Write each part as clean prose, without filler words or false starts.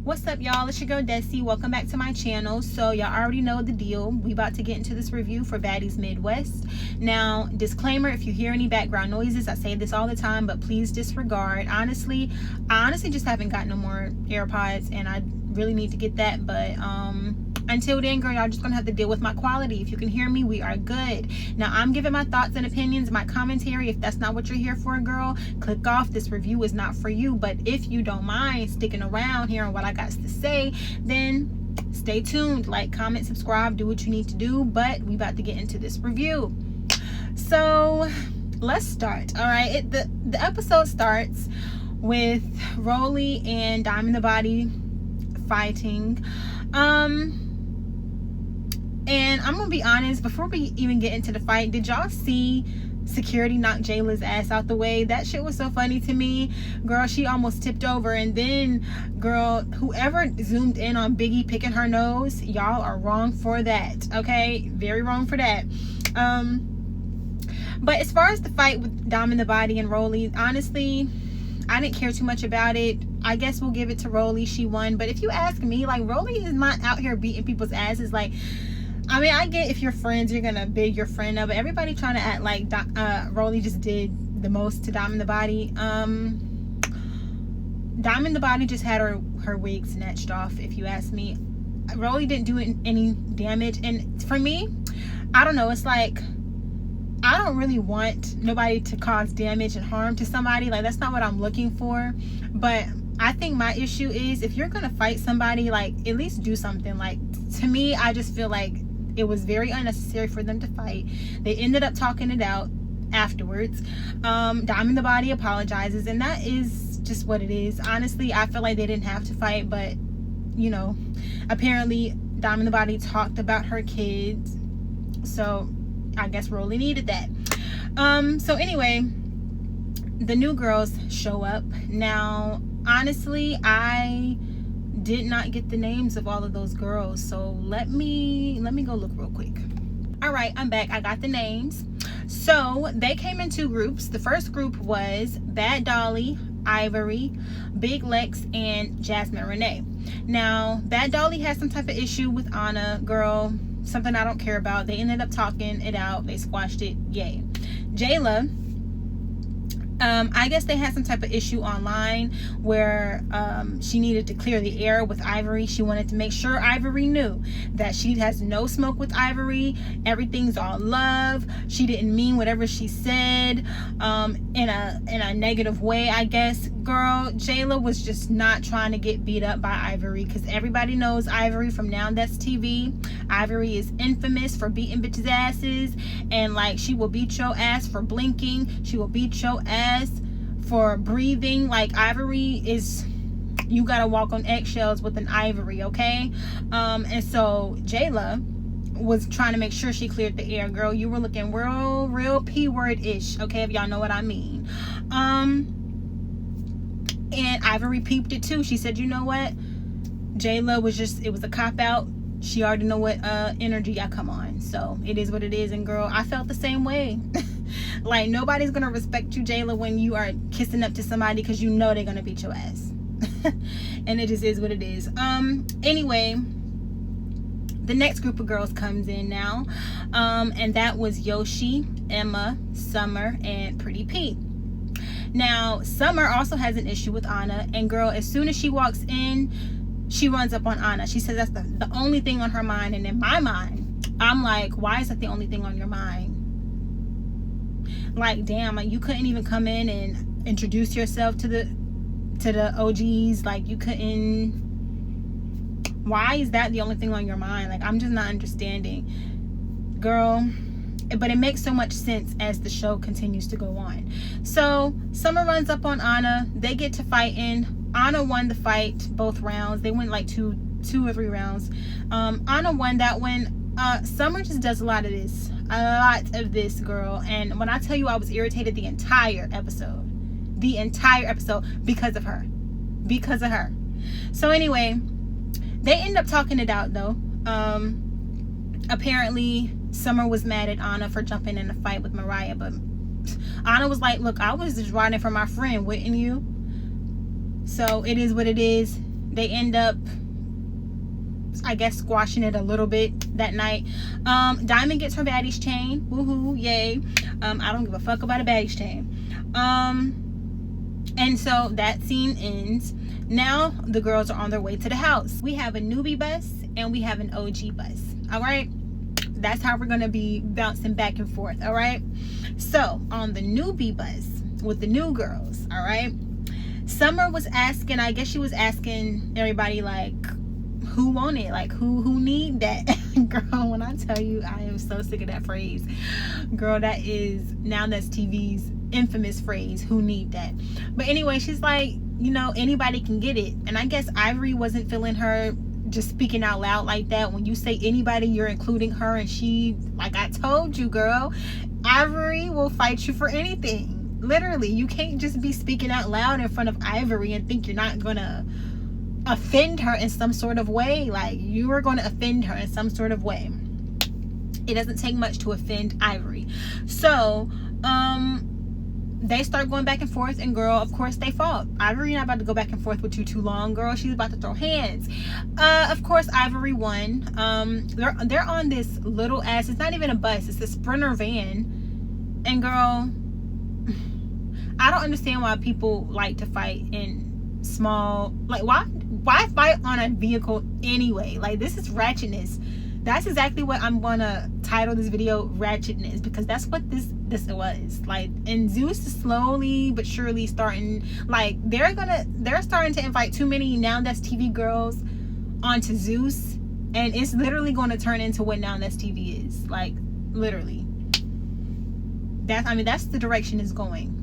What's up, y'all? It's your girl Desi. Welcome back to my channel. So y'all already know the deal. We about to get into this review for Baddies Midwest. Now, disclaimer, if you hear any background noises, I say this all the time, but please disregard. I honestly just haven't got no more AirPods, and I really need to get that. But until then, girl, y'all just gonna have to deal with my quality. If you can hear me, we are good. Now, I'm giving my thoughts and opinions, my commentary. If that's not what you're here for, girl, click off. This review is not for you. But if you don't mind sticking around hearing what I got to say, then stay tuned. Like, comment, subscribe, do what you need to do. But we about to get into this review. So let's start. All right, the episode starts with Rolly and Diamond the Body fighting. And I'm gonna be honest, before we even get into the fight, did y'all see security knock Jayla's ass out the way? That shit was so funny to me. Girl, she almost tipped over. And then, girl, whoever zoomed in on Biggie picking her nose, y'all are wrong for that. Okay, very wrong for that. But as far as the fight with Diamond the Body and Rolly, honestly, I didn't care too much about it. I guess we'll give it to Rolly. She won. But if you ask me, like, Rolly is not out here beating people's asses. Like, I mean, I get if you're friends, you're gonna big your friend up, but everybody trying to act like Rolly just did the most to Diamond the Body. Diamond the Body just had her wig snatched off, if you ask me. Rolly didn't do any damage, and for me, I don't know, it's like, I don't really want nobody to cause damage and harm to somebody. Like, that's not what I'm looking for. But I think my issue is, if you're gonna fight somebody, like, at least do something. Like, to me, I just feel like it was very unnecessary for them to fight. They ended up talking it out afterwards. Diamond the Body apologizes, and that is just what it is. Honestly, I feel like they didn't have to fight, but, you know, apparently Diamond the Body talked about her kids, so I guess Rolly needed that. So anyway, the new girls show up. Now, honestly, I did not get the names of all of those girls, so let me go look real quick. All right, I'm back. I got the names. So they came in two groups. The first group was Bad Dolly, Ivory, Big Lex, and Jasmine Renee. Now, Bad Dolly had some type of issue with Anna, girl, something I don't care about. They ended up talking it out. They squashed it. Yay. Jayla, I guess they had some type of issue online where she needed to clear the air with Ivory. She wanted to make sure Ivory knew that she has no smoke with Ivory. Everything's all love. She didn't mean whatever she said in a negative way, I guess. Girl, Jayla was just not trying to get beat up by Ivory, because everybody knows Ivory from Now That's TV. Ivory is infamous for beating bitches' asses, and like, she will beat your ass for blinking. She will beat your ass for breathing. Like, Ivory is, you gotta walk on eggshells with an Ivory, okay? And so Jayla was trying to make sure she cleared the air. Girl, you were looking real P-word-ish, okay, if y'all know what I mean. And Ivory peeped it too. She said, you know what, Jayla was just, it was a cop-out. She already know what energy I come on. So it is what it is. And girl, I felt the same way. Like, nobody's gonna respect you, Jayla, when you are kissing up to somebody, because you know they're gonna beat your ass. And it just is what it is. Anyway, the next group of girls comes in now, and that was Yoshi, Emma, Summer, and Pretty P. Now, Summer also has an issue with Anna, and girl, as soon as she walks in, she runs up on Anna. She says that's the only thing on her mind. And in my mind, I'm like, why is that the only thing on your mind? Like, damn, like, you couldn't even come in and introduce yourself to the OGs. Like, you couldn't. Why is that the only thing on your mind? Like, I'm just not understanding, girl. But it makes so much sense as the show continues to go on. So Summer runs up on Anna. They get to fighting. Anna won the fight, both rounds. They went like two or three rounds. Anna won that one. Summer just does a lot of this, girl. And when I tell you, I was irritated the entire episode because of her. So anyway, they end up talking it out though. Apparently Summer was mad at Anna for jumping in a fight with Mariah, but Anna was like, look, I was just riding for my friend, wouldn't you? So it is what it is. they end up, I guess, squashing it a little bit that night. Diamond gets her baddie's chain. Woohoo, yay. I don't give a fuck about a baddie's chain. And so that scene ends. Now the girls are on their way to the house. We have a newbie bus and we have an OG bus. All right, that's how we're gonna be bouncing back and forth. All right, so on the newbie bus with the new girls, all right, Summer was asking, I guess she was asking everybody, like, who want it, like who need that. Girl, when I tell you, I am so sick of that phrase. Girl, that is Now That's TV's infamous phrase, who need that. But anyway, she's like, you know, anybody can get it. And I guess Ivory wasn't feeling her just speaking out loud like that. When you say anybody, you're including her, and she, like, I told you, girl, Ivory will fight you for anything. Literally, you can't just be speaking out loud in front of Ivory and think you're not gonna offend her in some sort of way. Like, you are going to offend her in some sort of way. It doesn't take much to offend Ivory. So they start going back and forth, and girl, of course they fought. Ivory not about to go back and forth with you too long, girl. She's about to throw hands. Of course Ivory won. They're on this little ass, it's not even a bus, it's a Sprinter van. And girl, I don't understand why people like to fight in small, like, why fight on a vehicle anyway? Like, this is ratchetness. That's exactly what I'm gonna title this video, Ratchetness, because that's what this was. Like, and Zeus is slowly but surely starting, like, they're starting to invite too many Now That's TV girls onto Zeus, and it's literally going to turn into what Now That's TV is. Like, literally, that's the direction it's going.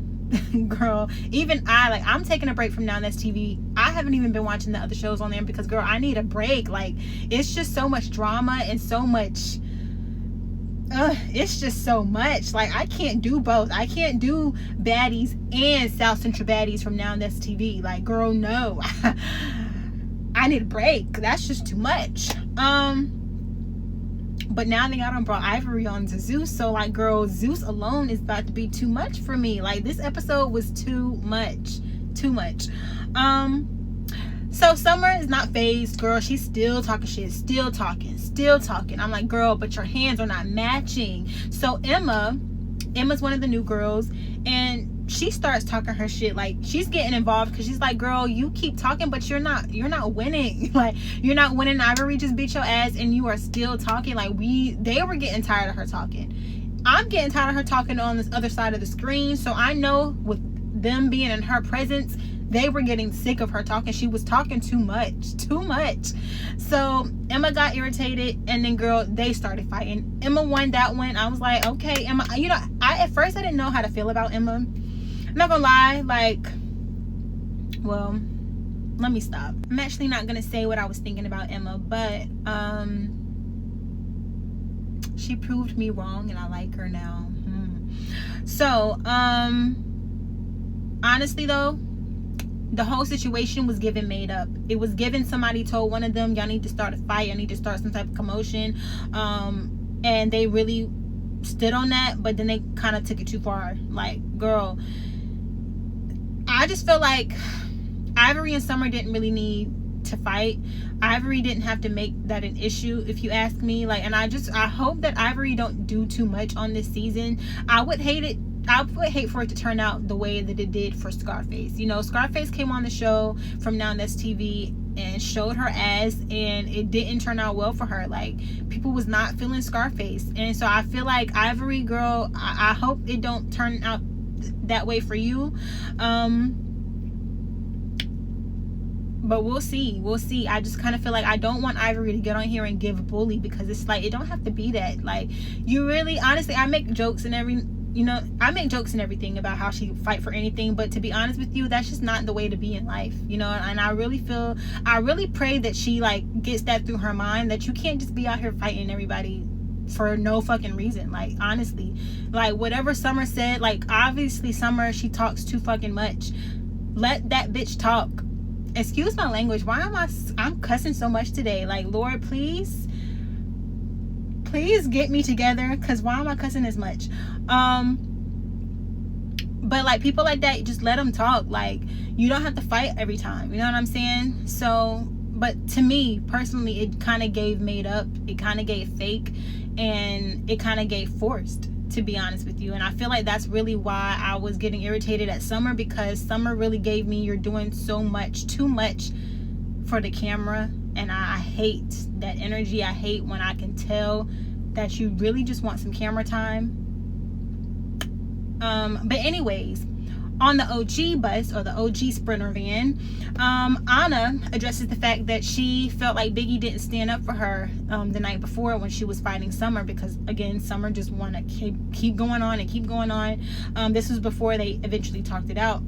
Girl, even I'm taking a break from Now That's TV. I haven't even been watching the other shows on there because, girl, I need a break. Like, it's just so much drama and so much it's just so much. Like, I can't do both. I can't do Baddies and South Central Baddies from Now That's TV. Like, girl, no. I need a break. That's just too much. But now they got brought Ivory on to Zeus. So, like, girl, Zeus alone is about to be too much for me. Like, this episode was too much. Too much. So Summer is not phased, girl. She's still talking shit. Still talking. I'm like, girl, but your hands are not matching. So Emma's one of the new girls, and she starts talking her shit. Like, she's getting involved because she's like, girl, you keep talking, but you're not winning. Like, you're not winning. Ivory just beat your ass and you are still talking. Like, they were getting tired of her talking. I'm getting tired of her talking on this other side of the screen. So I know with them being in her presence, they were getting sick of her talking. She was talking too much. So Emma got irritated, and then, girl, they started fighting. Emma won that one. I was like, okay, Emma. You know, at first I didn't know how to feel about Emma. I'm not gonna lie. Like, well, let me stop. I'm actually not gonna say what I was thinking about Emma, but she proved me wrong, and I like her now. So honestly though, the whole situation was given made up. It was given somebody told one of them, y'all need to start a fight, y'all need to start some type of commotion, and they really stood on that, but then they kind of took it too far. Like, girl, I just feel like Ivory and Summer didn't really need to fight. Ivory didn't have to make that an issue, if you ask me. Like, and I hope that Ivory don't do too much on this season. I would hate for it to turn out the way that it did for Scarface. You know, Scarface came on the show from Now That's TV and showed her ass, and it didn't turn out well for her. Like, people was not feeling Scarface, and so I feel like Ivory, girl, I hope it don't turn out that way for you. But we'll see. I just kind of feel like I don't want Ivory to get on here and give a bully, because it's like, it don't have to be that. Like, you really, honestly, I make jokes and everything about how she fight for anything, but to be honest with you, that's just not the way to be in life, you know. And I really pray that she, like, gets that through her mind, that you can't just be out here fighting everybody for no fucking reason. Like, honestly, like, whatever Summer said, like, obviously Summer, she talks too fucking much. Let that bitch talk. Excuse my language. Why am I'm cussing so much today? Like, Lord, please get me together, because why am I cussing as much? But like people like that, just let them talk. Like, you don't have to fight every time, you know what I'm saying? So, but to me personally, it kind of gave made up, it kind of gave fake, and it kind of gave forced, to be honest with you. And I feel like that's really why I was getting irritated at Summer, because Summer really gave me, you're doing so much, too much for the camera. And I hate that energy. I hate when I can tell that you really just want some camera time. But anyways, on the OG bus, or the OG Sprinter van, Anna addresses the fact that she felt like Biggie didn't stand up for her the night before when she was fighting Summer, because again, Summer just want to keep going on and keep going on. This was before they eventually talked it out.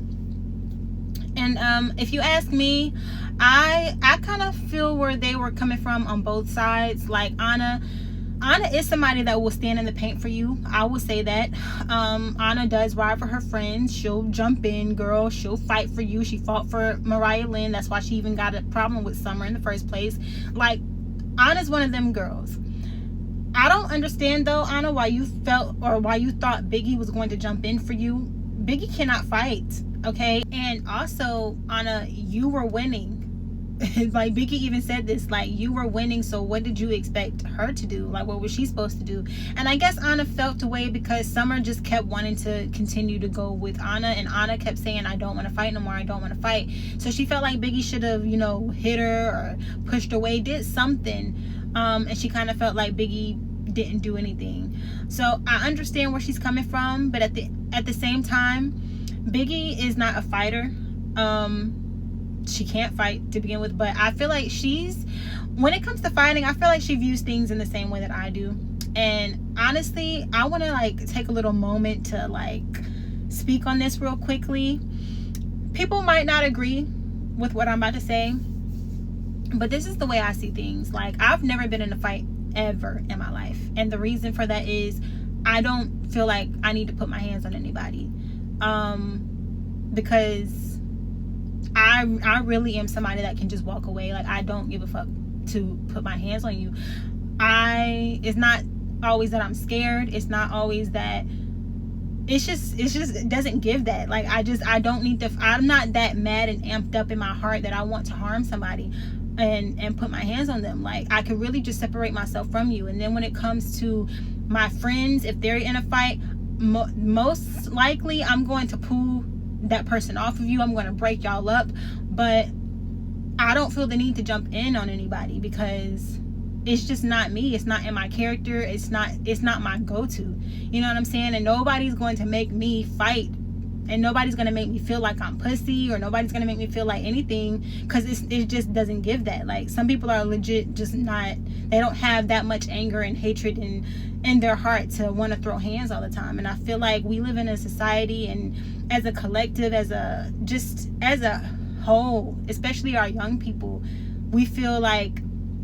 And if you ask me, I kind of feel where they were coming from on both sides. Like, Anna is somebody that will stand in the paint for you. I will say that. Anna does ride for her friends. She'll jump in, girl. She'll fight for you. She fought for Mariah Lynn. That's why she even got a problem with Summer in the first place. Like, Anna's one of them girls. I don't understand though, Anna, why you felt, or why you thought Biggie was going to jump in for you. Biggie cannot fight, okay? And also, Anna, you were winning. Like, Biggie even said this, like, you were winning, so what did you expect her to do? Like, what was she supposed to do? And I guess Anna felt the way because Summer just kept wanting to continue to go with Anna, and Anna kept saying, I don't want to fight no more, I don't want to fight. So she felt like Biggie should have, you know, hit her or pushed her away, did something. And she kind of felt like Biggie didn't do anything. So I understand where she's coming from, but at the same time, Biggie is not a fighter. She can't fight to begin with, but I feel like when it comes to fighting, I feel like she views things in the same way that I do. And honestly, I want to like take a little moment to like speak on this real quickly. People might not agree with what I'm about to say, but this is the way I see things. Like, I've never been in a fight ever in my life, and the reason for that is I don't feel like I need to put my hands on anybody, because I really am somebody that can just walk away. Like, I don't give a fuck to put my hands on you. It's not always that I'm scared. It's not always that, it's just it doesn't give that. Like, I don't need to, I'm not that mad and amped up in my heart that I want to harm somebody and put my hands on them. Like, I could really just separate myself from you. And then when it comes to my friends, if they're in a fight, most likely I'm going to pull that person off of you. I'm going to break y'all up, but I don't feel the need to jump in on anybody because it's just not me. It's not in my character. It's not my go-to. You know what I'm saying? And nobody's going to make me fight, and nobody's going to make me feel like I'm pussy, or nobody's going to make me feel like anything, because it just doesn't give that. Like, some people are legit just not, they don't have that much anger and hatred in their heart to want to throw hands all the time. And I feel like we live in a society, and as a collective, as a whole, especially our young people, we feel like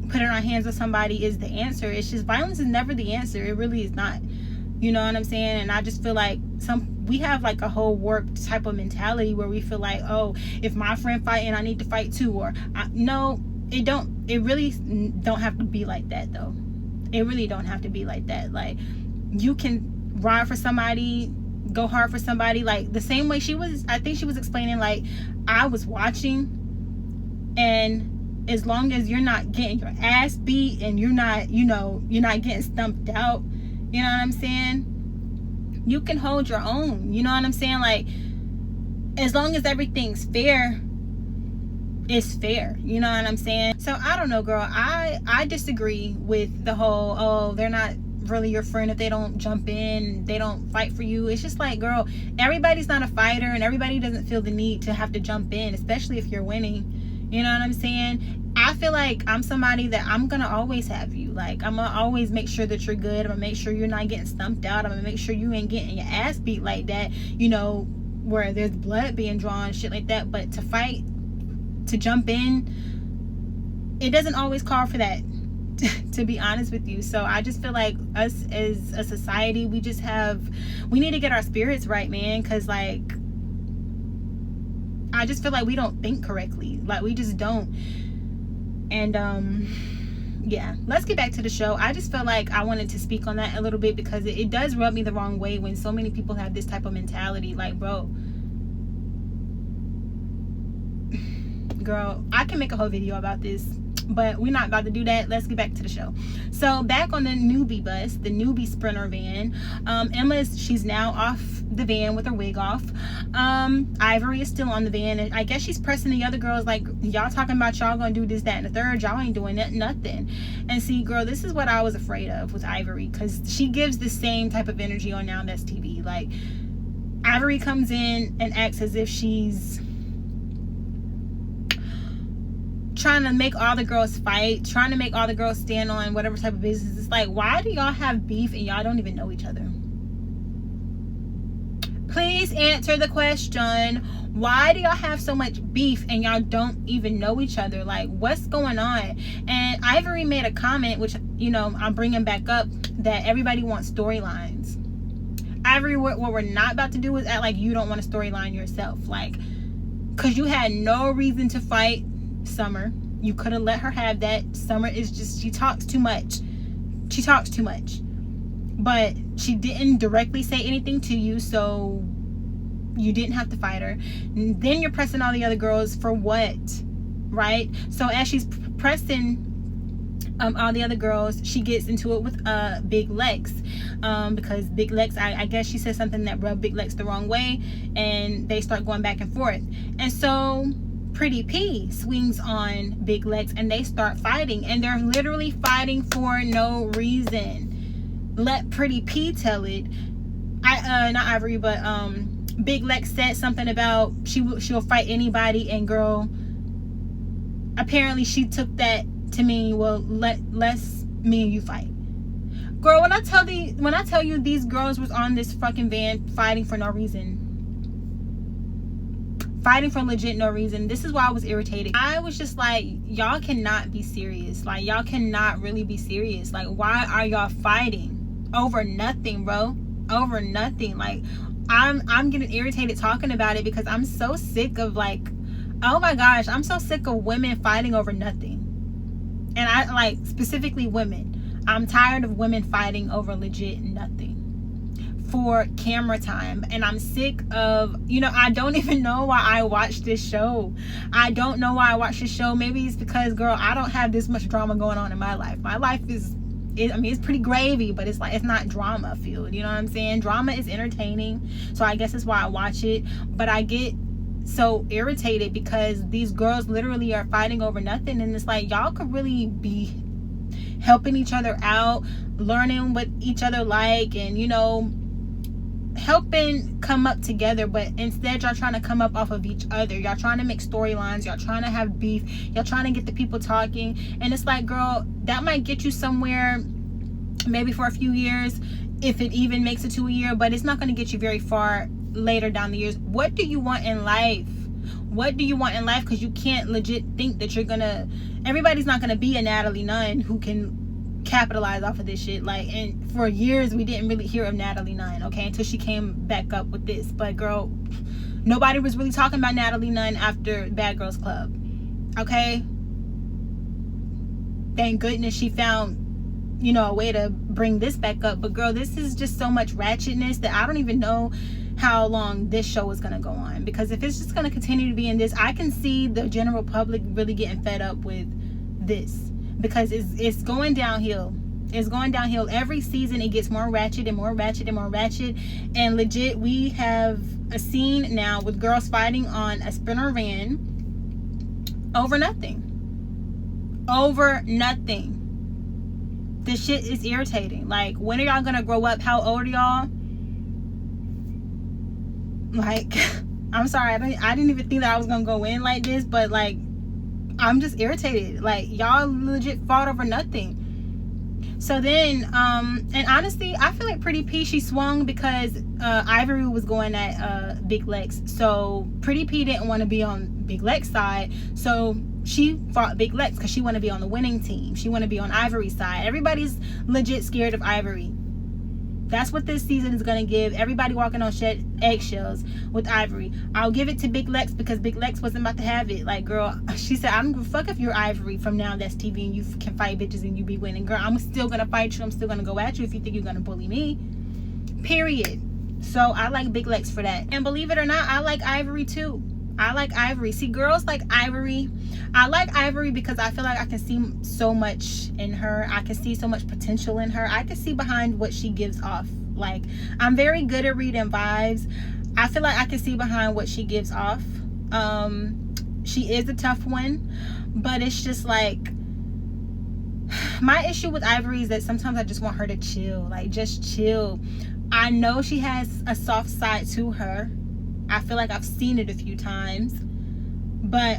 putting our hands on somebody is the answer. It's just, violence is never the answer. It really is not. You know what I'm saying? And I just feel like we have like a whole warped type of mentality where we feel like, oh, if my friend fighting, I need to fight too. Or no, it really don't have to be like that though. It really don't have to be like that. Like, you can ride for somebody, go hard for somebody, like the same way I think she was explaining, like, I was watching, and as long as you're not getting your ass beat and you're not getting stumped out, you know what I'm saying, you can hold your own. You know what I'm saying? Like, as long as everything's fair, it's fair. You know what I'm saying? So I don't know, girl. I disagree with the whole, oh, they're not really your friend if they don't jump in, they don't fight for you. It's just like, girl, everybody's not a fighter, and everybody doesn't feel the need to have to jump in, especially if you're winning. You know what I'm saying? I feel like I'm somebody that I'm gonna always have you. Like, I'm gonna always make sure that you're good. I'm gonna make sure you're not getting stumped out. I'm gonna make sure you ain't getting your ass beat like that, you know, where there's blood being drawn, shit like that. But to fight, to jump in, it doesn't always call for that, to be honest with you. So I just feel like us as a society, we need to get our spirits right, man, because like, I just feel like we don't think correctly. Like, we just don't. And yeah, let's get back to the show. I just felt like I wanted to speak on that a little bit because it does rub me the wrong way when so many people have this type of mentality. Like, bro, girl, I can make a whole video about this, but we're not about to do that. Let's get back to the show. So back on the newbie bus, the newbie sprinter van, she's now off the van with her wig off. Ivory is still on the van, and I guess she's pressing the other girls like, y'all talking about y'all gonna do this, that, and the third. Y'all ain't doing nothing. And see, girl, this is what I was afraid of with Ivory, because she gives the same type of energy on Now That's TV. Like, Ivory comes in and acts as if she's trying to make all the girls fight, trying to make all the girls stand on whatever type of business. It's like, why do y'all have beef and y'all don't even know each other? Please answer the question. Why do y'all have so much beef and y'all don't even know each other? Like, what's going on? And Ivory made a comment, which, you know, I'm bringing back up, that everybody wants storylines. Ivory, what we're not about to do is act like you don't want a storyline yourself. Like, because you had no reason to fight Summer. You could have let her have that. Summer is just, she talks too much. She talks too much. But she didn't directly say anything to you, so you didn't have to fight her. And then you're pressing all the other girls for what? Right? So as she's pressing all the other girls, she gets into it with Big Lex, because Big Lex, I guess she said something that rubbed Big Lex the wrong way, and they start going back and forth. And so Pretty P swings on Big Lex and they start fighting, and they're literally fighting for no reason. Let Pretty P tell it. Not Ivory, but Big Lex said something about she'll fight anybody, and girl, apparently she took that to mean, well, let's me and you fight. Girl, when I tell you these girls was on this fucking van fighting for no reason. Fighting for legit no reason. This is why I was irritated. I was just like, y'all cannot be serious. Like, y'all cannot really be serious. Like, why are y'all fighting over nothing, bro? Over nothing. Like, I'm getting irritated talking about it because I'm so sick of, like, oh my gosh, I'm so sick of women fighting over nothing. And I, like, specifically women. I'm tired of women fighting over legit nothing for camera time. And I'm sick of, you know, I don't even know why I watch this show. I don't know why I watch this show. Maybe it's because, girl, I don't have this much drama going on in my life. My life is, I mean, it's pretty gravy, but it's like, it's not drama filled. You know what I'm saying? Drama is entertaining. So I guess that's why I watch it. But I get so irritated because these girls literally are fighting over nothing. And it's like, y'all could really be helping each other out, learning what each other like, and, you know, helping come up together. But instead, y'all trying to come up off of each other. Y'all trying to make storylines. Y'all trying to have beef. Y'all trying to get the people talking. And it's like, girl, that might get you somewhere maybe for a few years, if it even makes it to a year, but it's not going to get you very far later down the years. What do you want in life? What do you want in life? Because you can't legit think that you're gonna, everybody's not gonna be a Natalie Nunn who can capitalize off of this shit. Like, and for years we didn't really hear of Natalie Nunn, okay, until she came back up with this. But girl, nobody was really talking about Natalie Nunn after Bad Girls Club, okay? Thank goodness she found, you know, a way to bring this back up. But girl, this is just so much ratchetness that I don't even know how long this show is going to go on. Because if it's just going to continue to be in this, I can see the general public really getting fed up with this, because it's going downhill. It's going downhill. Every season it gets more ratchet and more ratchet and more ratchet. And legit, we have a scene now with girls fighting on a sprinter van over nothing. Over nothing. This shit is irritating. Like, when are y'all gonna grow up? How old are y'all? Like, I'm sorry, I didn't even think that I was gonna go in like this, but like, I'm just irritated. Like, y'all legit fought over nothing. So then, and honestly, I feel like Pretty P, she swung because Ivory was going at Big Lex. So Pretty P didn't want to be on Big Lex side, so she fought Big Lex because she want to be on the winning team. She want to be on Ivory's side. Everybody's legit scared of Ivory. That's what this season is going to give. Everybody walking on eggshells with Ivory. I'll give it to Big Lex because Big Lex wasn't about to have it. Like, girl, she said, I don't give a fuck if you're Ivory from now that's TV and you can fight bitches and you be winning. Girl, I'm still going to fight you. I'm still going to go at you if you think you're going to bully me. Period. So I like Big Lex for that. And believe it or not, I like Ivory too. I like Ivory. See, girls like Ivory. I like Ivory because I feel like I can see so much in her. I can see so much potential in her. I can see behind what she gives off. Like, I'm very good at reading vibes. I feel like I can see behind what she gives off. She is a tough one, but it's just like, my issue with Ivory is that sometimes I just want her to chill. Like, just chill. I know she has a soft side to her. I feel like I've seen it a few times, but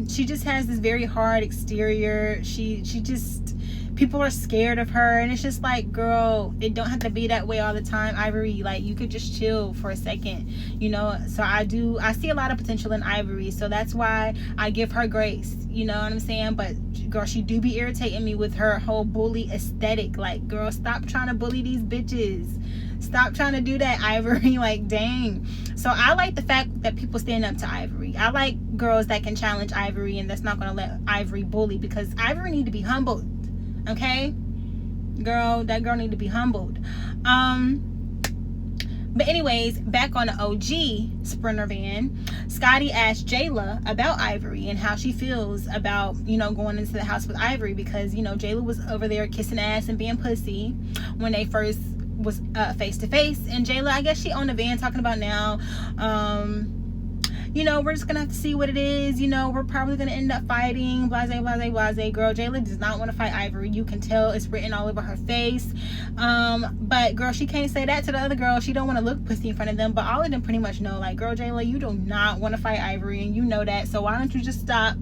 she just has this very hard exterior. She just, people are scared of her, and it's just like, girl, it don't have to be that way all the time, Ivory. Like, you could just chill for a second, you know. So I see a lot of potential in Ivory, so that's why I give her grace, you know what I'm saying? But girl, she do be irritating me with her whole bully aesthetic. Like, girl, stop trying to bully these bitches. Stop trying to do that, Ivory. Like, dang. So I like the fact that people stand up to Ivory. I like girls that can challenge Ivory and that's not going to let Ivory bully, because Ivory need to be humbled. Okay? Girl, that girl need to be humbled. But anyways, back on the OG Sprinter van, Scotty asked Jayla about Ivory and how she feels about, you know, going into the house with Ivory, because, you know, Jayla was over there kissing ass and being pussy when they first was face to face, and Jayla, I guess she on the van talking about now, you know, we're just gonna have to see what it is, you know, we're probably gonna end up fighting, blase blase blase. Girl, Jayla does not want to fight Ivory. You can tell, it's written all over her face. But girl, she can't say that to the other girl. She don't want to look pussy in front of them, but all of them pretty much know, like, girl, Jayla, you do not want to fight Ivory, and you know that, so why don't you just stop?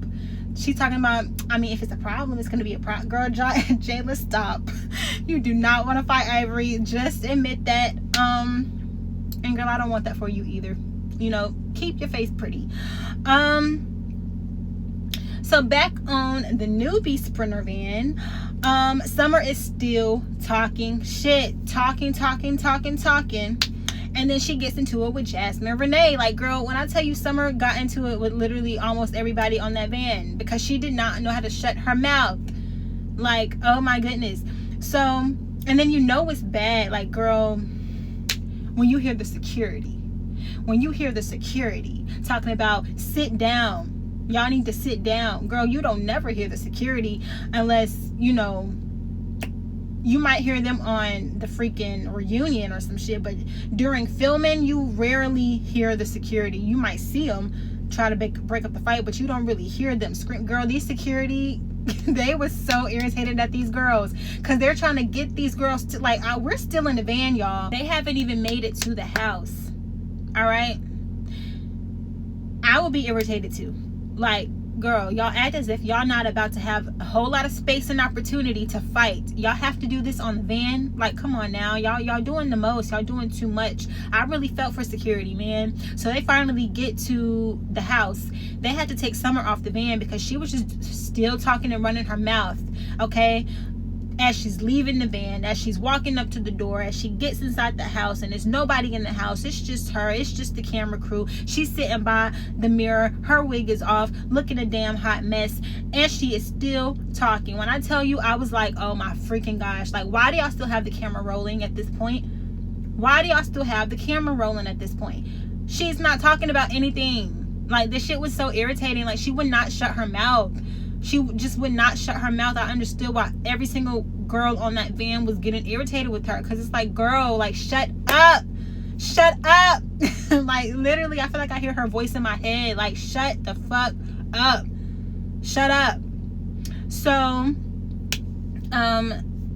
She's talking about, I mean, if it's a problem, it's going to be a problem. Girl, Jayla, stop. You do not want to fight Ivory. Just admit that. And girl, I don't want that for you either. You know, keep your face pretty. So back on the newbie Sprinter van, Summer is still talking shit. Talking. And then she gets into it with Jasmine Renee. Like, girl, when I tell you, Summer got into it with literally almost everybody on that van because she did not know how to shut her mouth. Like, oh my goodness. So, and then you know it's bad. Like, girl, when you hear the security talking about sit down, y'all need to sit down. Girl, you don't never hear the security unless, you know, you might hear them on the freaking reunion or some shit, but during filming, you rarely hear the security. You might see them try to break up the fight, but you don't really hear them scream. Girl, these security, they was so irritated at these girls because they're trying to get these girls to, like, we're still in the van, y'all. They haven't even made it to the house. All right? I will be irritated too. Like, girl, y'all act as if y'all not about to have a whole lot of space and opportunity to fight. Y'all have to do this on the van. Like, come on now. Y'all doing the most. Y'all doing too much. I really felt for security, man. So they finally get to the house. They had to take Summer off the van because she was just still talking and running her mouth, okay? As she's leaving the van, as she's walking up to the door, as she gets inside the house, and there's nobody in the house, it's just her, it's just the camera crew. She's sitting by the mirror, her wig is off, looking a damn hot mess, and she is still talking. When I tell you, I was like, oh my freaking gosh, like, why do y'all still have the camera rolling at this point? Why do y'all still have the camera rolling at this point? She's not talking about anything. Like, this shit was so irritating. Like, she would not shut her mouth. She just would not shut her mouth. I understood why every single girl on that van was getting irritated with her, because it's like, girl, like, shut up. Like, literally, I feel like I hear her voice in my head, like, shut the fuck up. Shut up. So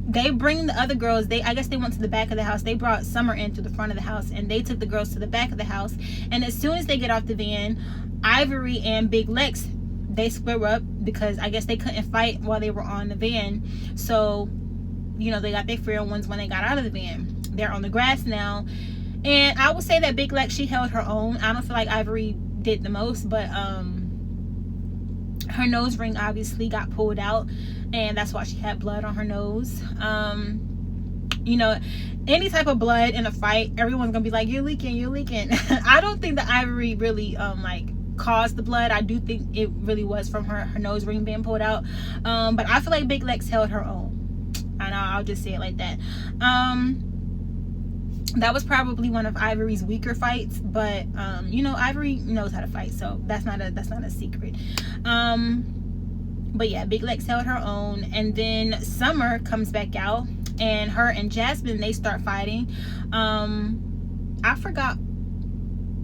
they bring the other girls. I guess they went to the back of the house. They brought Summer in to the front of the house, and they took the girls to the back of the house. And as soon as they get off the van, Ivory and Big Lex, they square up because I guess they couldn't fight while they were on the van. So, you know, they got their fair ones when they got out of the van. They're on the grass now. And I would say that Big Lex, she held her own. I don't feel like Ivory did the most, but her nose ring obviously got pulled out, and that's why she had blood on her nose. You know, any type of blood in a fight, everyone's gonna be like, you're leaking. I don't think that Ivory really like caused the blood. I do think it really was from her nose ring being pulled out. But I feel like Big Lex held her own, and I'll just say it like that. That was probably one of Ivory's weaker fights, but you know, Ivory knows how to fight, so that's not a secret. But yeah, Big Lex held her own, and then Summer comes back out, and her and Jasmine, they start fighting. I forgot.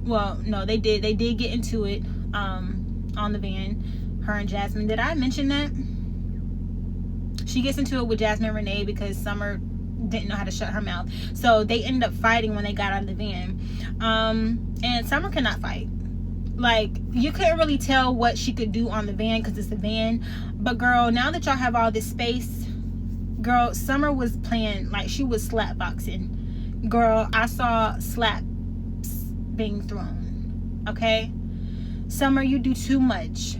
Well, no, they did get into it on the van, her and Jasmine. Did I mention that? She gets into it with Jasmine and Renee because Summer didn't know how to shut her mouth. So they ended up fighting when they got out of the van. And Summer cannot fight. Like, you couldn't really tell what she could do on the van because it's a van. But girl, now that y'all have all this space, girl, Summer was playing, like, she was slap boxing. Girl, I saw slaps being thrown. Okay? Summer, you do too much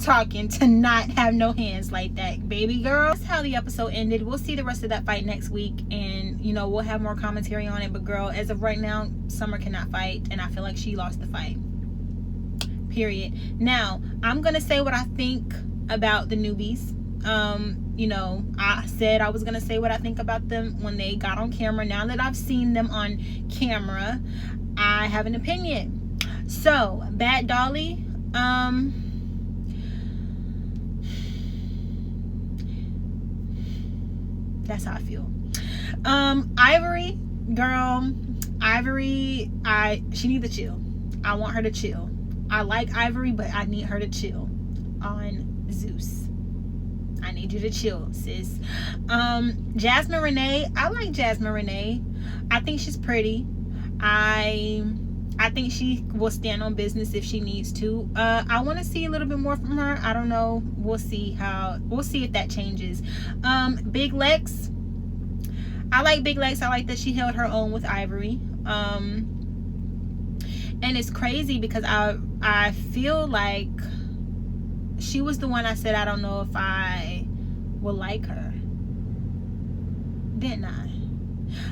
talking to not have no hands like that, baby girl. That's how the episode ended. We'll see the rest of that fight next week, and you know, we'll have more commentary on it. But girl, as of right now, Summer cannot fight, and I feel like she lost the fight, period. Now I'm gonna say what I think about the newbies. You know, I said I was gonna say what I think about them when they got on camera. Now that I've seen them on camera, I have an opinion. So Bad Dolly, that's how I feel. Ivory, girl, Ivory, she needs to chill. I want her to chill. I like Ivory, but I need her to chill on Zeus. I need you to chill, sis. Jasmine Renee, I like Jasmine Renee. I think she's pretty. I think she will stand on business if she needs to. I want to see a little bit more from her. I don't know. We'll see if that changes. Big Lex, I like Big Lex. I like that she held her own with Ivory. And it's crazy because I feel like she was the one I said I don't know if I will like her. Didn't I?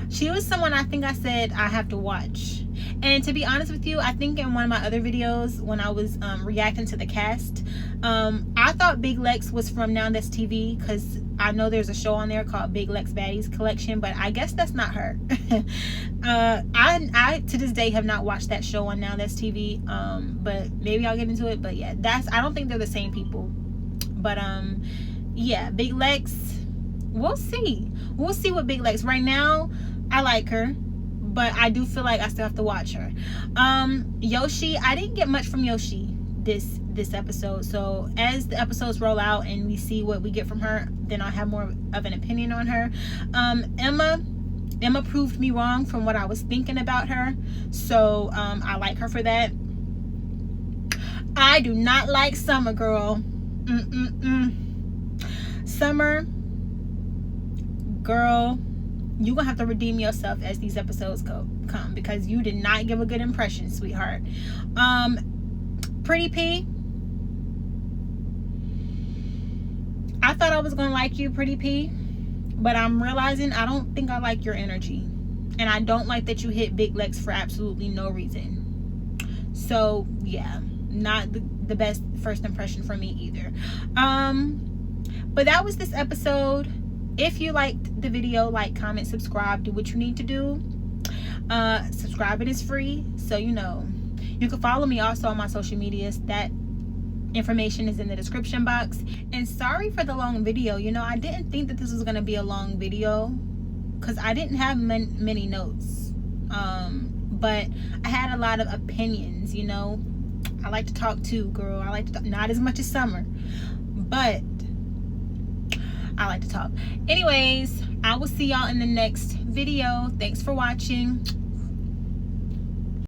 She was someone I think I said I have to watch. And to be honest with you, I think in one of my other videos when I was reacting to the cast, I thought Big Lex was from Now That's TV, because I know there's a show on there called Big Lex Baddies Collection, but I guess that's not her. I to this day have not watched that show on Now That's TV, but maybe I'll get into it. But yeah, I don't think they're the same people. But yeah, Big Lex, we'll see what Big Lex. Right now I like her, but I do feel like I still have to watch her. Yoshi, I didn't get much from Yoshi this episode, so as the episodes roll out and we see what we get from her, then I'll have more of an opinion on her. Emma proved me wrong from what I was thinking about her, so I like her for that. I do not like Summer, girl. Summer, girl, you're gonna have to redeem yourself as these episodes come, because you did not give a good impression, sweetheart. Pretty P, I thought I was gonna like you, Pretty P, but I'm realizing I don't think I like your energy, and I don't like that you hit Big Lex for absolutely no reason. So yeah, not the best first impression for me either. But that was this episode. If you liked the video, like, comment, subscribe, do what you need to do. Subscribing is free, so you know. You can follow me also on my social medias. That information is in the description box. And sorry for the long video. You know, I didn't think that this was going to be a long video because I didn't have many notes. But I had a lot of opinions, you know. I like to talk too, girl. I like to talk, not as much as Summer, but I like to talk. Anyways, I will see y'all in the next video. Thanks for watching.